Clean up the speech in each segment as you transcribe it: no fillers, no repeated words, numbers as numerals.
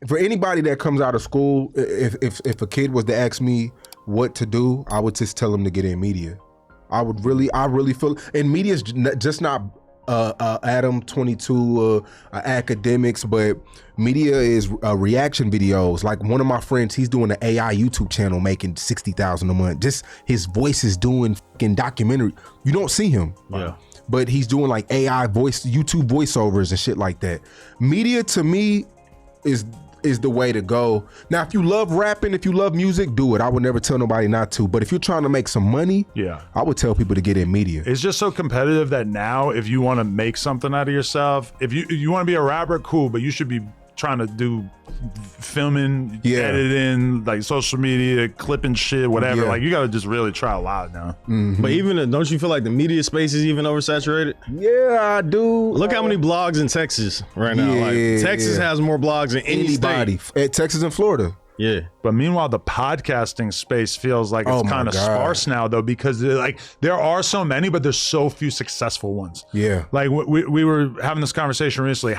For anybody that comes out of school, if a kid was to ask me what to do, I would just tell them to get in media. I really feel, and media is just not Adam 22 academics, but media is reaction videos. Like one of my friends, he's doing an AI YouTube channel making $60,000 a month. Just his voice is doing fucking documentary. You don't see him. Yeah. But he's doing like AI voice, YouTube voiceovers and shit like that. Media to me is the way to go. Now, if you love rapping, if you love music, do it. I would never tell nobody not to. But if you're trying to make some money, I would tell people to get in media. It's just so competitive that now, if you want to make something out of yourself, if you want to be a rapper, cool, but you should be trying to do filming, editing, like social media, clipping shit, whatever. Like you got to just really try a lot now. But even don't you feel like the media space is even oversaturated? Yeah, I do. Look how many blogs in Texas right now. Like Texas has more blogs than anybody. At Texas and Florida. Yeah. But meanwhile, the podcasting space feels like it's kind of sparse now, though, because like there are so many, but there's so few successful ones. Yeah. Like we were having this conversation recently.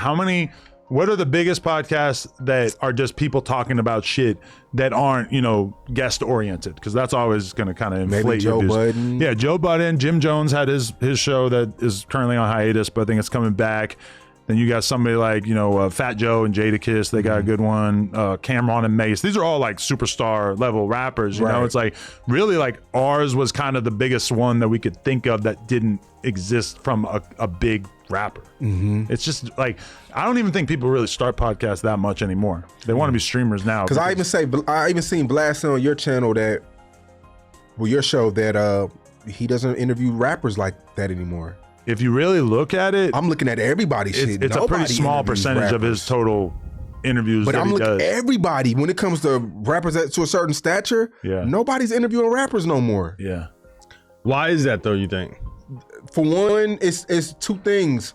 What are the biggest podcasts that are just people talking about shit that aren't, guest oriented? Because that's always going to kind of inflate maybe Joe Budden. Yeah, Joe Budden. Jim Jones had his show that is currently on hiatus, but I think it's coming back. Then you got somebody like, Fat Joe and Jadakiss. They got a good one. Cameron and Mace. These are all like superstar level rappers. You know, it's like really like ours was kind of the biggest one that we could think of that didn't exist from a big rapper. It's just like, I don't even think people really start podcasts that much anymore. They want to be streamers now. Because I even seen Blast on your channel your show that he doesn't interview rappers like that anymore. If you really look at it, I'm looking at everybody's shit. It's a pretty small percentage of his total interviews. But I'm looking at everybody. When it comes to rappers to a certain stature, nobody's interviewing rappers no more. Yeah. Why is that though, you think? For one, it's two things.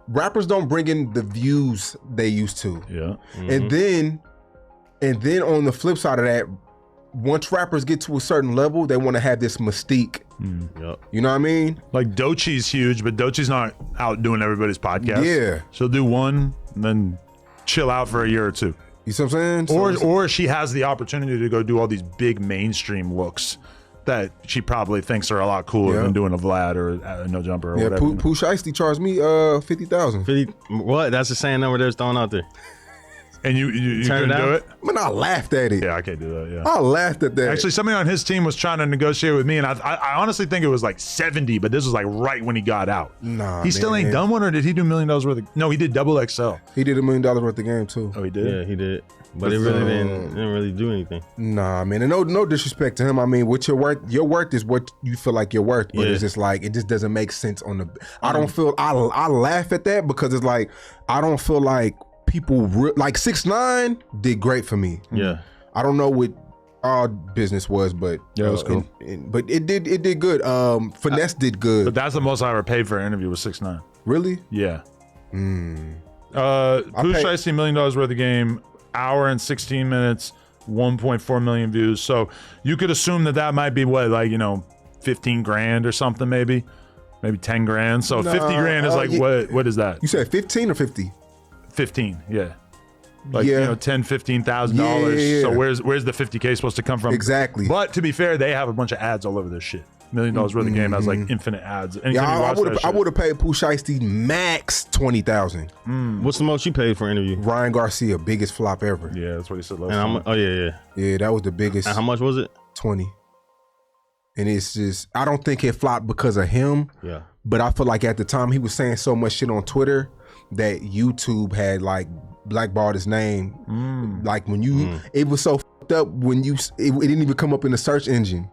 Rappers don't bring in the views they used to. Yeah. And then on the flip side of that, once rappers get to a certain level, they want to have this mystique. You know what I mean? Like Doechie's huge, but Doechie's not out doing everybody's podcast. Yeah. She'll do one and then chill out for a year or two. You see what I'm saying? Or she has the opportunity to go do all these big mainstream looks that she probably thinks are a lot cooler than doing a Vlad or a No Jumper or whatever. Pooh Shiesty charged me $50,000. 50? What? That's the same number they're throwing out there. And you couldn't do it? Man, I laughed at it. Yeah, I can't do that, yeah. I laughed at that. Actually, somebody on his team was trying to negotiate with me, and I honestly think it was like 70, but this was like right when he got out. Nah, he still ain't done one, or did he do $1 million worth of... No, he did double XL. He did $1 million worth of game, too. Oh, he did? Yeah, he did. But it really didn't really do anything. Nah, man. And no disrespect to him. I mean, what your worth is what you feel like you're worth. But it's just like, it just doesn't make sense on the... I don't feel... I laugh at that because it's like, I don't feel like people... like 6ix9ine did great for me. Yeah. I don't know what our business was, but... Yeah, it was cool. But it did good. Finesse did good. But that's the most I ever paid for an interview with 6ix9ine. Really? Yeah. Pooh Shiesty $1 million worth of game, hour and 16 minutes, 1.4 million views. So you could assume that might be what, like, 15 grand or something, maybe 10 grand. So 50 grand is like, what is that? You said 15 or 50? 15, yeah. Like, $10,000-$15,000. Yeah. So where's the 50K supposed to come from? Exactly. But to be fair, they have a bunch of ads all over this shit. $1 million worth of game has like infinite ads. I would have paid Pooh Shiesty max 20,000. What's the most you paid for an interview? Ryan Garcia, biggest flop ever. Yeah, that's what he said last time. Yeah, that was the biggest. And how much was it? 20. And it's just, I don't think it flopped because of him. Yeah. But I feel like at the time he was saying so much shit on Twitter that YouTube had like blackballed his name. Like when it was so fucked up when it didn't even come up in the search engine.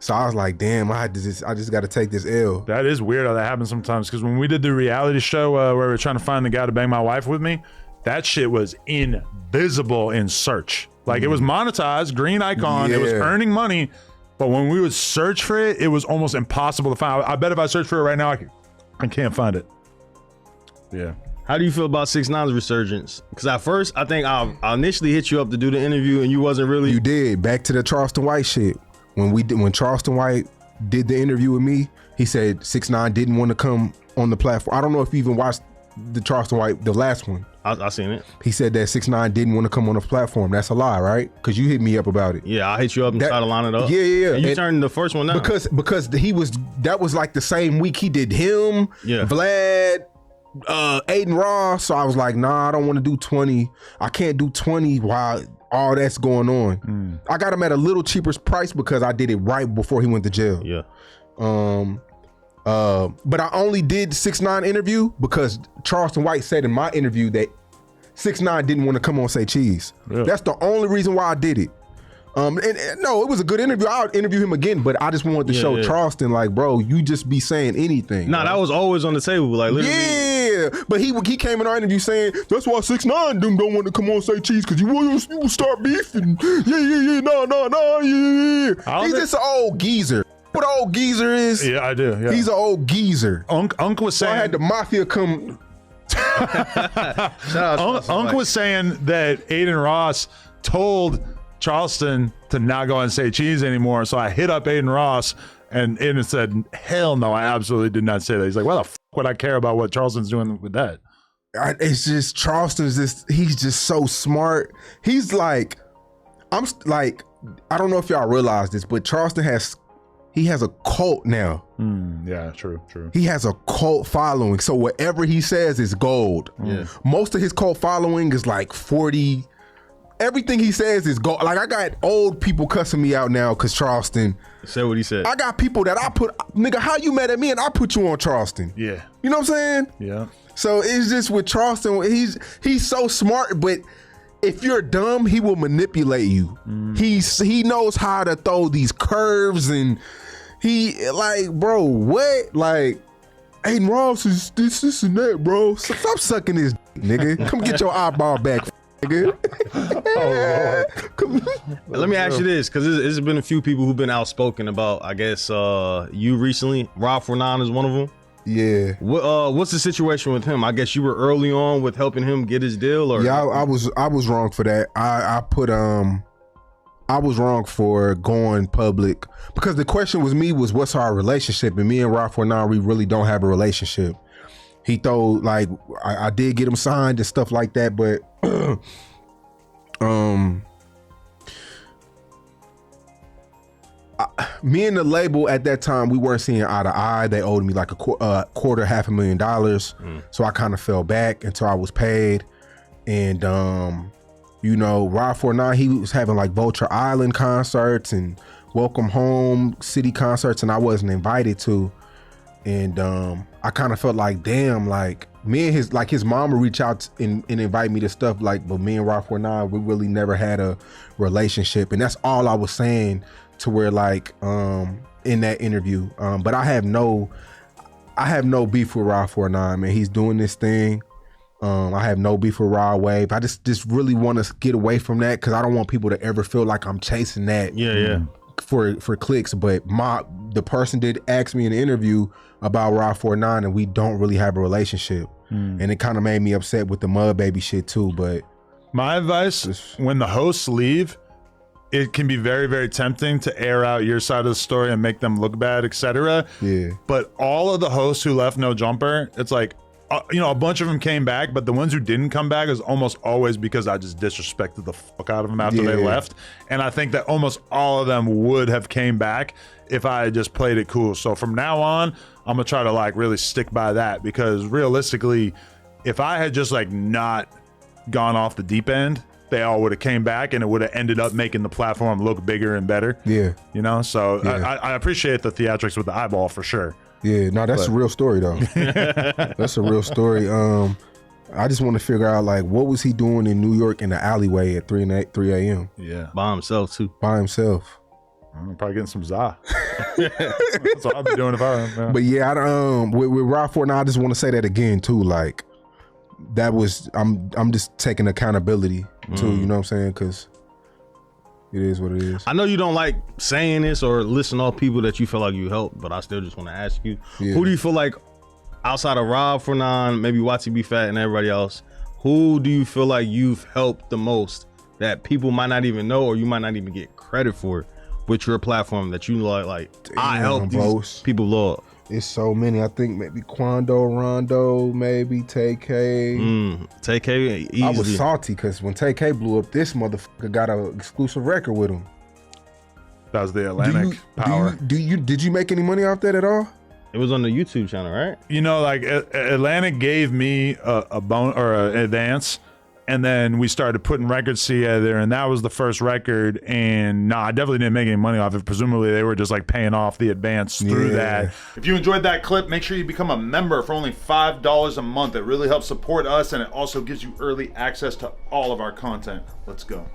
So I was like, damn, I just got to take this L. That is weird how that happens sometimes. Because when we did the reality show where we were trying to find the guy to bang my wife with me, that shit was invisible in search. Like it was monetized, green icon, it was earning money. But when we would search for it, it was almost impossible to find. I bet if I search for it right now, I can't find it. Yeah. How do you feel about 6ix9ine's resurgence? Because at first, I think I initially hit you up to do the interview and you wasn't really... You did. Back to the Charleston White shit. When Charleston White did the interview with me, he said 6ix9ine didn't want to come on the platform. I don't know if you even watched the Charleston White, the last one. I seen it. He said that 6ix9ine didn't want to come on the platform. That's a lie, right? Because you hit me up about it. Yeah, I hit you up and try to line it up. Yeah. And you turned the first one down. Because that was like the same week he did him, Vlad, Aiden Ross. So I was like, nah, I don't want to do 20. I can't do 20 while all that's going on. I got him at a little cheaper price because I did it right before he went to jail. Yeah. But I only did 6ix9ine interview because Charleston White said in my interview that 6ix9ine didn't want to come on Say Cheese. Yeah. That's the only reason why I did it. And no, it was a good interview. I'll interview him again, but I just wanted to show Charleston, like, bro, you just be saying anything. Nah, that was always on the table, like literally. Yeah, but he came in our interview saying that's why 6ix9ine them don't want to come on Say Cheese because you will start beefing. Yeah. He's just an old geezer. What an old geezer is? Yeah, I do. Yeah. He's an old geezer. Unc was saying. So I had the mafia come. Unc was saying that Aiden Ross told Charleston to not go on Say Cheese anymore. So I hit up Aiden Ross, and Aiden said, "Hell no, I absolutely did not say that." He's like, "Why the fuck would I care about what Charleston's doing with that?" It's just he's just so smart. He's like, I don't know if y'all realize this, but Charleston has a cult now. Yeah, true. He has a cult following. So whatever he says is gold. Yeah. Most of his cult following is like 40. Everything he says is gold. Like I got old people cussing me out now because Charleston said what he said. I got people that I put, nigga, how you mad at me and I put you on Charleston? Yeah. You know what I'm saying? Yeah. So it's just with Charleston, he's so smart, but if you're dumb, he will manipulate you. He knows how to throw these curves, and he like, bro, what? Like, Aiden Ross is this and that, bro. Stop sucking his nigga. Come get your eyeball back, nigga. Let me ask you this, because there's been a few people who've been outspoken about, I guess, you recently. Rob 49 is one of them. Yeah. What's the situation with him? I guess you were early on with helping him get his deal, or yeah, I was wrong for that. I was wrong for going public because the question was what's our relationship, and me and Rob 49, we really don't have a relationship. He thought like I did get him signed and stuff like that, but me and the label at that time, we weren't seeing eye to eye. They owed me like a quarter, $500,000. So I kind of fell back until I was paid. And, you know, Rob 49, he was having like Vulture Island concerts and Welcome Home City concerts, and I wasn't invited to. And I kind of felt like, damn, like me and his mom would reach out and invite me to stuff, like, but me and Rob 49, we really never had a relationship. And that's all I was saying, to where like in that interview. But I have no beef with Rob 49, man. He's doing this thing. I have no beef with Rod Wave. I just really want to get away from that because I don't want people to ever feel like I'm chasing that. Yeah. For clicks. But the person did ask me in the interview about Rob 49, and we don't really have a relationship. And it kind of made me upset with the Mud Baby shit too. But my advice, when the hosts leave, it can be very, very tempting to air out your side of the story and make them look bad, etc. Yeah. But all of the hosts who left No Jumper, it's like, you know, a bunch of them came back, but the ones who didn't come back is almost always because I just disrespected the fuck out of them after they left. And I think that almost all of them would have came back if I had just played it cool. So from now on, I'm gonna try to like really stick by that, because realistically, if I had just like not gone off the deep end, they all would have came back and it would have ended up making the platform look bigger and better. Yeah. You know, so I appreciate the theatrics with the eyeball for sure. Yeah, no, that's a real story though. That's a real story. I just want to figure out like what was he doing in New York in the alleyway at 3 a.m. Yeah, by himself too. By himself. I'm probably getting some za. That's what I'd be doing if I. Yeah. But yeah, with Rob 49, I just want to say that again too. Like that was I'm just taking accountability too. You know what I'm saying? Because it is what it is. I know you don't like saying this or listen to all people that you feel like you helped, but I still just want to ask you, who do you feel like outside of Rob 49, maybe YTB Fat and everybody else, who do you feel like you've helped the most that people might not even know or you might not even get credit for with your platform that you like I helped these people blow up? It's so many. I think maybe Quando, Rondo, maybe TK. TK easily. I was salty because when TK blew up, this motherfucker got an exclusive record with him. That was the Atlantic Power. Did you make any money off that at all? It was on the YouTube channel, right? You know, like Atlantic gave me a bone or an advance, and then we started putting records together, and that was the first record. And I definitely didn't make any money off it. Presumably, they were just like paying off the advance through that. If you enjoyed that clip, make sure you become a member for only $5 a month. It really helps support us, and it also gives you early access to all of our content. Let's go.